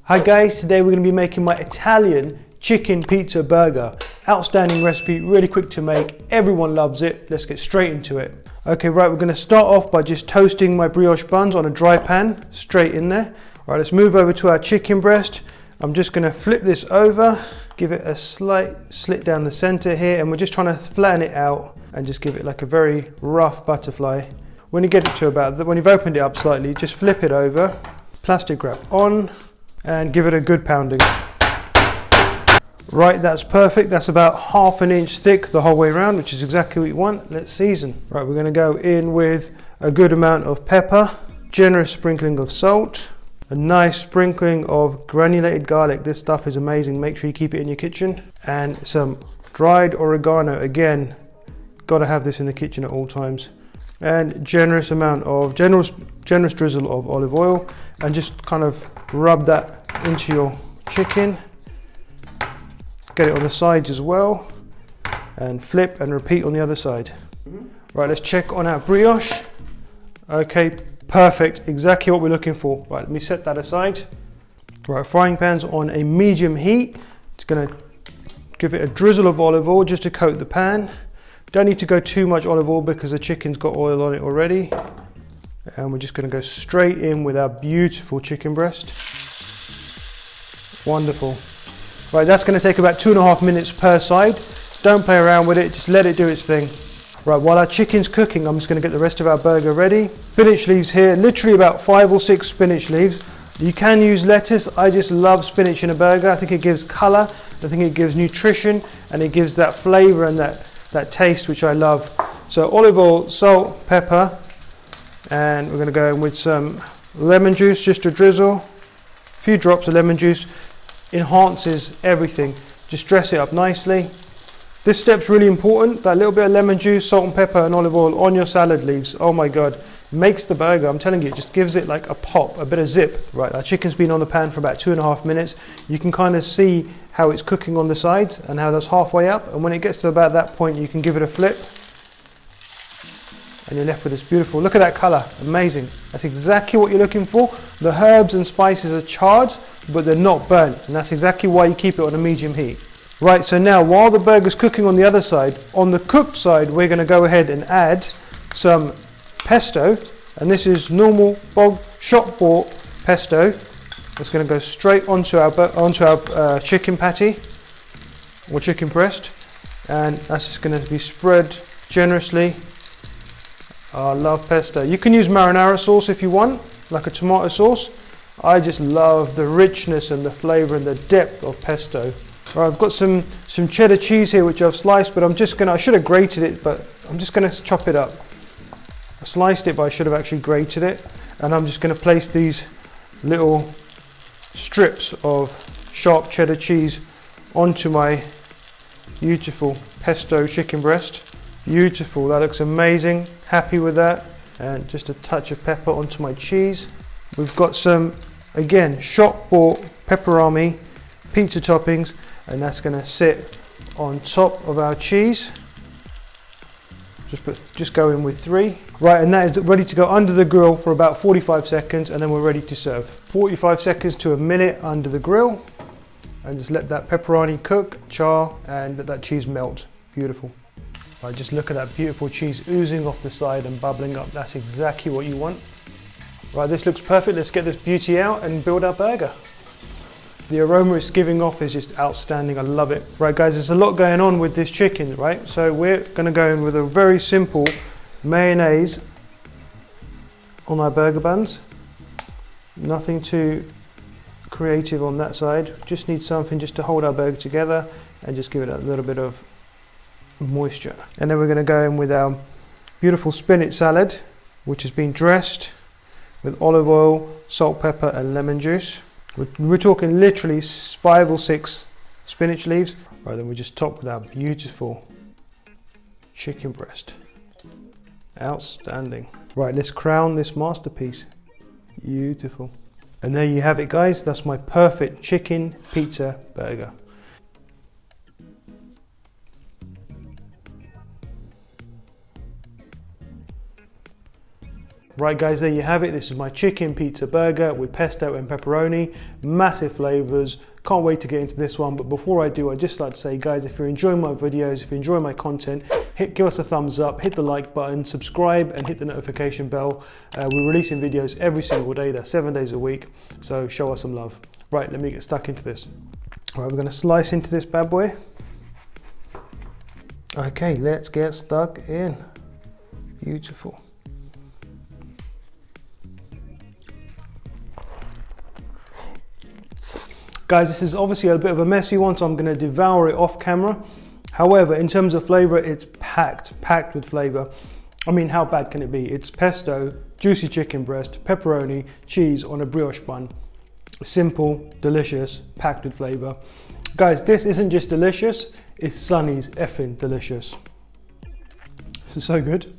Hi guys, today we're going to be making my Italian chicken pizza burger. Outstanding recipe, really quick to make, everyone loves it. Let's get straight into it. Okay, right, we're going to start off by just toasting my brioche buns on a dry pan, straight in there. Right, let's move over to our chicken breast. I'm just going to flip this over, give it a slight slit down the center here, and we're just trying to flatten it out and just give it like a very rough butterfly. When you get it to about, when you've opened it up slightly, just flip it over, plastic wrap on, and give it a good pounding. Right, that's perfect. That's about 1/2 inch thick the whole way around, which is exactly what you want. Let's season. Right, we're going to go in with a good amount of pepper, generous sprinkling of salt, a nice sprinkling of granulated garlic. This stuff is amazing. Make sure you keep it in your kitchen. And some dried oregano. Again, got to have this in the kitchen at all times. And generous drizzle of olive oil, and just kind of rub that into your chicken. Get it on the sides as well, and flip and repeat on the other side. Right, let's check on our brioche. Okay, perfect, exactly what we're looking for. Right, let me set that aside. Right, frying pan's on a medium heat. It's going to give it a drizzle of olive oil just to coat the pan. Don't need to go too much olive oil because the chicken's got oil on it already. And we're just going to go straight in with our beautiful chicken breast. Wonderful. Right, that's going to take about 2.5 minutes per side. Don't play around with it, just let it do its thing. Right, while our chicken's cooking, I'm just going to get the rest of our burger ready. Spinach leaves here, literally about 5 or 6 spinach leaves. You can use lettuce. I just love spinach in a burger. I think it gives colour, I think it gives nutrition, and it gives that flavour and that taste which I love. So olive oil, salt, pepper, and we're going to go in with some lemon juice, just a drizzle. A few drops of lemon juice enhances everything. Just dress it up nicely. This step's really important. That little bit of lemon juice, salt and pepper and olive oil on your salad leaves. Oh my god, makes the burger, I'm telling you, it just gives it like a pop, a bit of zip. Right, our chicken's been on the pan for about 2.5 minutes. You can kind of see how it's cooking on the sides and how that's halfway up, and when it gets to about that point you can give it a flip and you're left with this beautiful, look at that colour, amazing. That's exactly what you're looking for. The herbs and spices are charred but they're not burnt, and that's exactly why you keep it on a medium heat. Right, so now while the burger's cooking on the other side, on the cooked side we're going to go ahead and add some pesto, and this is normal shop bought pesto. It's going to go straight onto our chicken patty or chicken breast, and that's just going to be spread generously. I love pesto. You can use marinara sauce if you want, like a tomato sauce. I just love the richness and the flavour and the depth of pesto. Right, I've got some cheddar cheese here which I've sliced, but I should have grated it, but I'm just going to chop it up. I sliced it, but I should have actually grated it, and I'm just going to place these little strips of sharp cheddar cheese onto my beautiful pesto chicken breast. Beautiful, that looks amazing, happy with that. And just a touch of pepper onto my cheese. We've got some, again, shop bought pepperoni pizza toppings, and that's going to sit on top of our cheese. Just go in with 3. Right, and that is ready to go under the grill for about 45 seconds, and then we're ready to serve. 45 seconds to a minute under the grill, and just let that pepperoni cook, char, and let that cheese melt. Beautiful. Right, just look at that beautiful cheese oozing off the side and bubbling up. That's exactly what you want. Right, this looks perfect. Let's get this beauty out and build our burger. The aroma it's giving off is just outstanding. I love it. Right guys, there's a lot going on with this chicken, right? So we're going to go in with a very simple mayonnaise on our burger buns. Nothing too creative on that side. Just need something just to hold our burger together and just give it a little bit of moisture. And then we're going to go in with our beautiful spinach salad, which has been dressed with olive oil, salt, pepper and lemon juice. We're talking literally 5 or 6 spinach leaves. Right, then we just top with our beautiful chicken breast. Outstanding. Right, let's crown this masterpiece. Beautiful. And there you have it guys, that's my perfect chicken pizza burger. Right guys, there you have it. This is my chicken pizza burger with pesto and pepperoni. Massive flavors. Can't wait to get into this one. But before I do, I'd just like to say, guys, if you're enjoying my videos, if you're enjoying my content, give us a thumbs up, hit the like button, subscribe and hit the notification bell. We're releasing videos every single day. They're 7 days a week. So show us some love. Right, let me get stuck into this. All right, we're going to slice into this bad boy. Okay, let's get stuck in. Beautiful. Guys, this is obviously a bit of a messy one, so I'm going to devour it off camera. However, in terms of flavor, it's packed with flavor. I mean, how bad can it be? It's pesto, juicy chicken breast, pepperoni, cheese on a brioche bun. Simple, delicious, packed with flavor. Guys, this isn't just delicious, it's Sonny's effing delicious. This is so good.